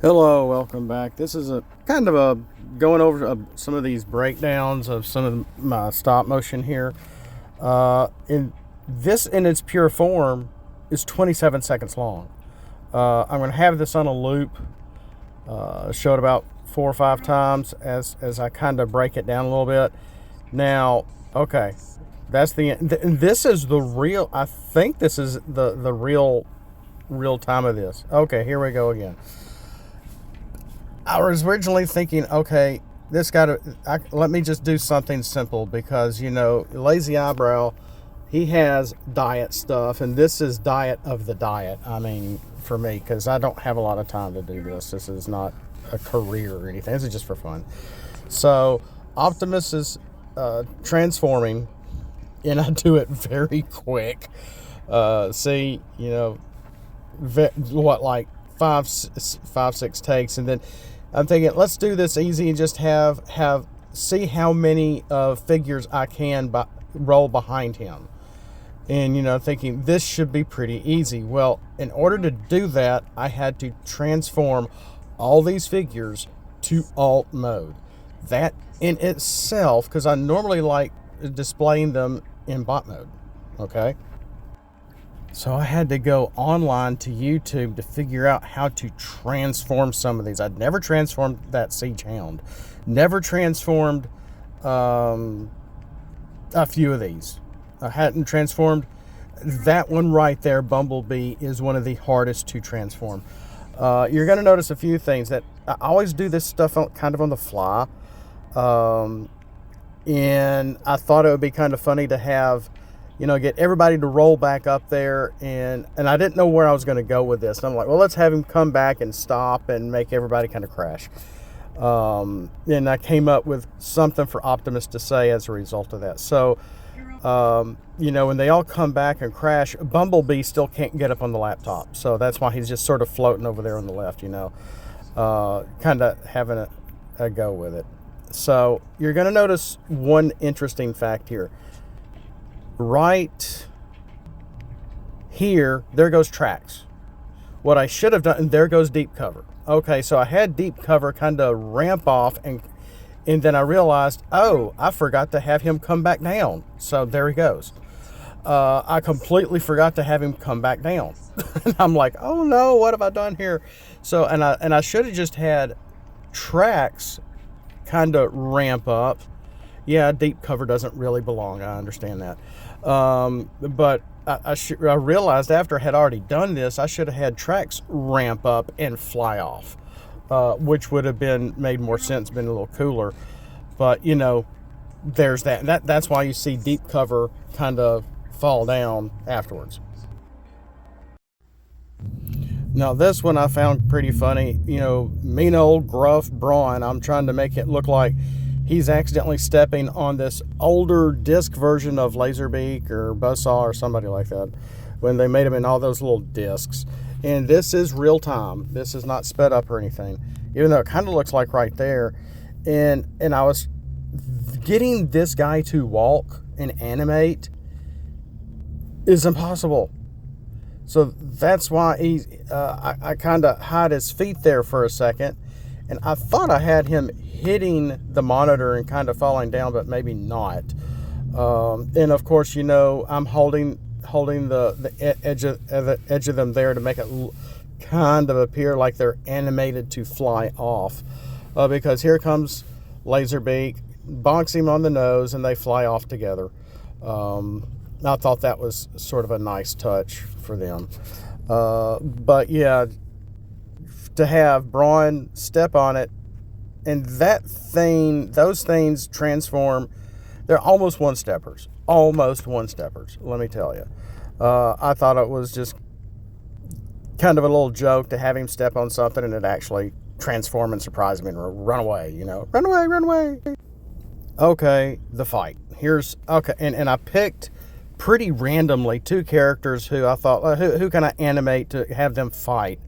Hello, welcome back. This is a kind of a going over some of these breakdowns of some of my stop motion here. In this, in its pure form, is 27 seconds long. I'm going to have this on a loop, show it about 4 or 5 times as I kind of break it down a little bit. Now, okay, that's this is the real. I think this is the real time of this. Okay, here we go again. I was originally thinking, okay, let me just do something simple because, Lazy Eyebrow, he has diet stuff, and this is diet of the diet. I mean, for me, because I don't have a lot of time to do this. This is not a career or anything. This is just for fun. So, Optimus is transforming, and I do it very quick. See, like five, 6 takes, and then I'm thinking, let's do this easy and just see how many figures I can roll behind him. And, thinking this should be pretty easy. Well, in order to do that, I had to transform all these figures to alt mode. That in itself, because I normally like displaying them in bot mode, okay? So I had to go online to YouTube to figure out how to transform some of these. I'd never transformed that Siege Hound. Never transformed a few of these. I hadn't transformed that one right there, Bumblebee, is one of the hardest to transform. You're going to notice a few things that I always do this stuff kind of on the fly. And I thought it would be kind of funny to have, get everybody to roll back up there, and I didn't know where I was going to go with this. And I'm like, well, let's have him come back and stop and make everybody kind of crash. And I came up with something for Optimus to say as a result of that. So, when they all come back and crash, Bumblebee still can't get up on the laptop. So that's why he's just sort of floating over there on the left, kind of having a go with it. So you're going to notice one interesting fact here. Right here, there goes tracks. What I should have done, and there goes deep cover. Okay, so I had deep cover kind of ramp off, and then I realized, oh, I forgot to have him come back down. So there he goes. I completely forgot to have him come back down. And I'm like, oh no, what have I done here? So, and I should have just had tracks kind of ramp up. Yeah, deep cover doesn't really belong. I understand that. But I realized after I had already done this, I should have had tracks ramp up and fly off, which would have made more sense, been a little cooler. But, there's that. That's why you see deep cover kind of fall down afterwards. Now, this one I found pretty funny. Mean old gruff Brun. I'm trying to make it look like he's accidentally stepping on this older disc version of Laserbeak or Buzzsaw or somebody like that when they made them in all those little discs. And this is real time. This is not sped up or anything, even though it kind of looks like right there. And I was getting this guy to walk and animate is impossible. So that's why I kind of hide his feet there for a second. And I thought I had him hitting the monitor and kind of falling down, but maybe not. And of course, I'm holding the edge of them there to make it kind of appear like they're animated to fly off. Because here comes Laserbeak, bonks him on the nose, and they fly off together. I thought that was sort of a nice touch for them. But yeah, to have Brun step on it, and those things transform. They're almost one-steppers. Almost one-steppers, let me tell you. I thought it was just kind of a little joke to have him step on something and it actually transform and surprise me and run away, Run away. Okay, the fight. And I picked pretty randomly 2 characters who I thought, who can I animate to have them fight?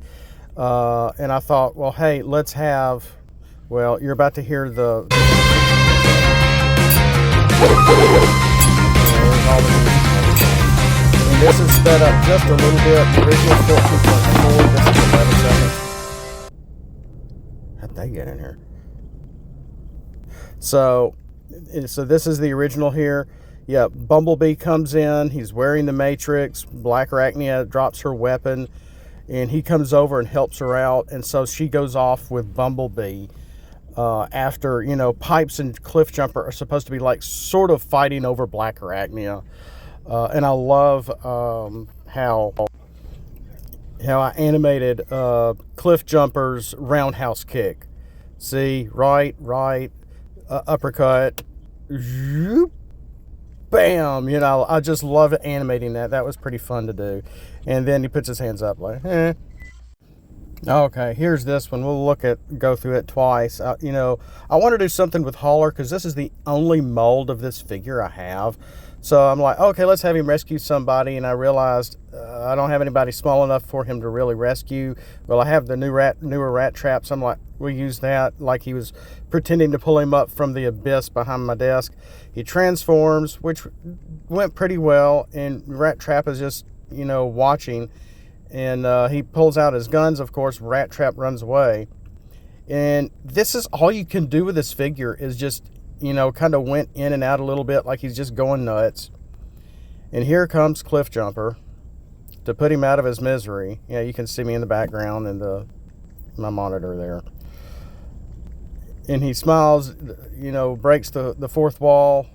And I thought, well, hey, you're about to hear the and this is sped up just a little bit. The original 14.4, this is 11 seconds. they get in here? So this is the original here. Yeah, Bumblebee comes in. He's wearing the Matrix. Black Arachnia drops her weapon, and he comes over and helps her out. And so she goes off with Bumblebee after, you know, Pipes and Cliffjumper are supposed to be like sort of fighting over Black Arachnia. And I love how I animated Cliffjumper's roundhouse kick. See, right, uppercut, zoop, bam. You know, I just love animating that. That was pretty fun to do. And then he puts his hands up like, eh. Okay, here's this one. We'll go through it twice. You know, I want to do something with Holler because this is the only mold of this figure I have. So I'm like, okay, let's have him rescue somebody. And I realized I don't have anybody small enough for him to really rescue. Well, I have the newer rat traps. I'm like, we'll use that. Like he was pretending to pull him up from the abyss behind my desk. He transforms, which went pretty well. And Rat Trap is just, you know, watching. And he pulls out his guns. Of course, Rat Trap runs away. And this is all you can do with this figure is just, you know, kind of went in and out a little bit like he's just going nuts. And here comes Cliffjumper to put him out of his misery. Yeah, you can see me in the background and my monitor there. And he smiles, you know, breaks the fourth wall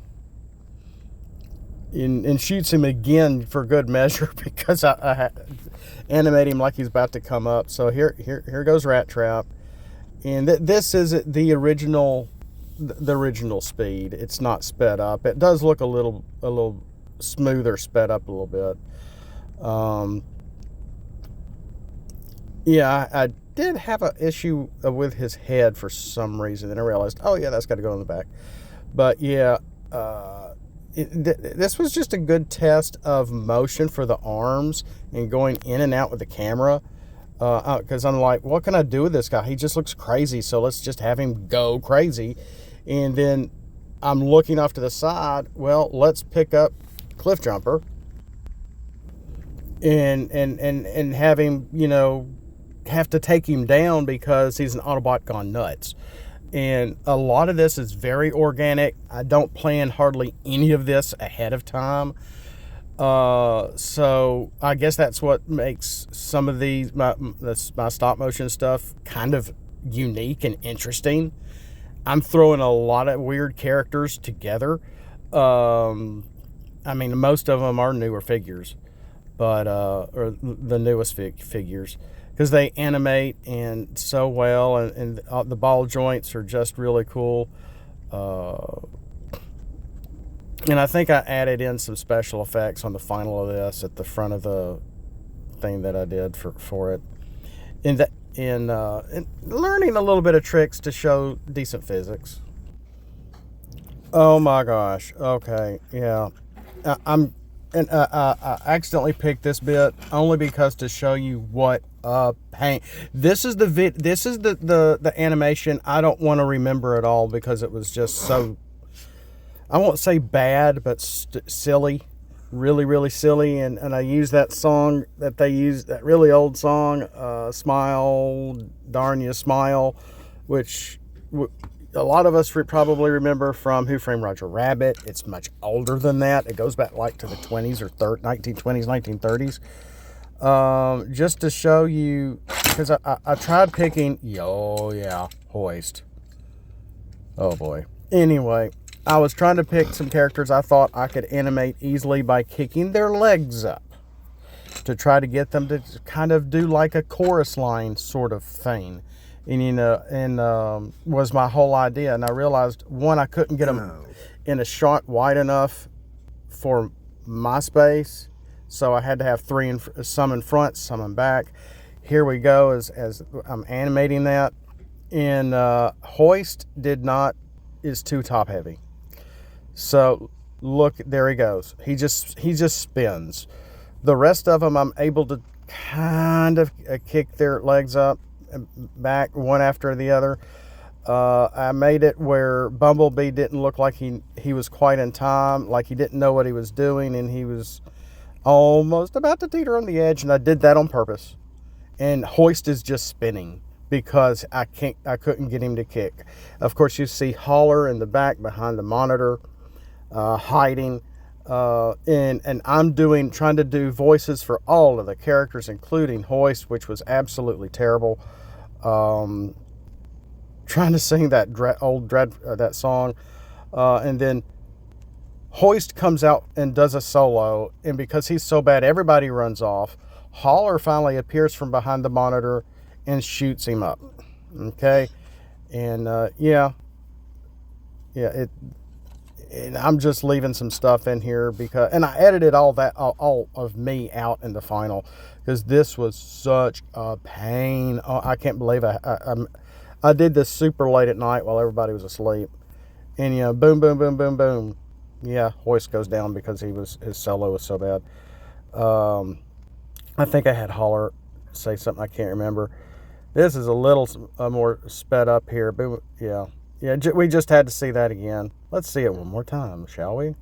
and shoots him again for good measure because I animate him like he's about to come up. So here goes Rat Trap. And this is the original speed. It's not sped up. It does look a little smoother, sped up a little bit. Yeah, I did have an issue with his head for some reason. Then I realized, oh yeah, that's got to go in the back. But yeah, this was just a good test of motion for the arms and going in and out with the camera. Because I'm like, what can I do with this guy? He just looks crazy, so let's just have him go crazy. And then I'm looking off to the side. Well, let's pick up Cliffjumper and have him, you know, have to take him down because he's an Autobot gone nuts. And a lot of this is very organic. I don't plan hardly any of this ahead of time. So I guess that's what makes some of these my stop motion stuff kind of unique and interesting. I'm throwing a lot of weird characters together. I mean, most of them are newer figures, but or the newest figures because they animate and so well, and the ball joints are just really cool. And I think I added in some special effects on the final of this at the front of the thing that I did for it. And learning a little bit of tricks to show decent physics. Oh my gosh. Okay. Yeah. I accidentally picked this bit only because to show you what pain. This is the animation I don't want to remember at all because it was just so, I won't say bad, but silly, really, really silly. And I use that song that they use, that really old song, Smile, Darn You Smile, which a lot of us probably remember from Who Framed Roger Rabbit. It's much older than that. It goes back like to the 20s or 1920s, 1930s. Just to show you, because I tried picking, Hoist. Oh boy. Anyway, I was trying to pick some characters I thought I could animate easily by kicking their legs up to try to get them to kind of do like a chorus line sort of thing. And was my whole idea. And I realized, one, I couldn't get them in a shot wide enough for my space. So I had to have some in front, some in back. Here we go as I'm animating that. And Hoist is too top heavy. So look, there he goes. He just spins. The rest of them, I'm able to kind of kick their legs up and back one after the other. I made it where Bumblebee didn't look like he was quite in time, like he didn't know what he was doing, and he was almost about to teeter on the edge, and I did that on purpose. And Hoist is just spinning because I couldn't get him to kick. Of course, you see Holler in the back behind the monitor, hiding. And I'm trying to do voices for all of the characters, including Hoist, which was absolutely terrible. Trying to sing that that song, and then Hoist comes out and does a solo, and because he's so bad, everybody runs off. Holler finally appears from behind the monitor and shoots him up. Okay, and and I'm just leaving some stuff in here and I edited all of me out in the final because this was such a pain. Oh, I can't believe I did this super late at night while everybody was asleep, and boom, boom, boom, boom, boom. Yeah, Hoist goes down because his solo was so bad. I think I had Holler say something, I can't remember. This is a little more sped up here, but yeah, we just had to see that again. Let's see it one more time, shall we?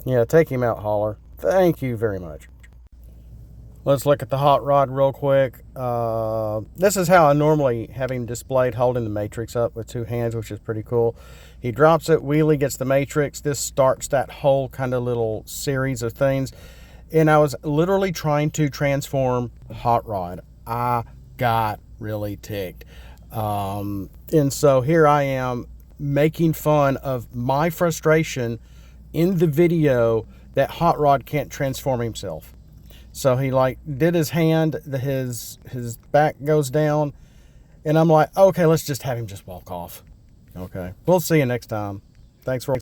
Yeah, take him out, Holler. Thank you very much. Let's look at the hot rod real quick. This is how I normally have him displayed, holding the matrix up with two hands, which is pretty cool. He drops it, wheelie, gets the matrix. This starts that whole kind of little series of things. And I was literally trying to transform hot rod. I got really ticked. And so here I am making fun of my frustration in the video that hot rod can't transform himself. So he did his hand, his back goes down, and I'm like, okay, let's just have him just walk off. Okay, we'll see you next time. Thanks for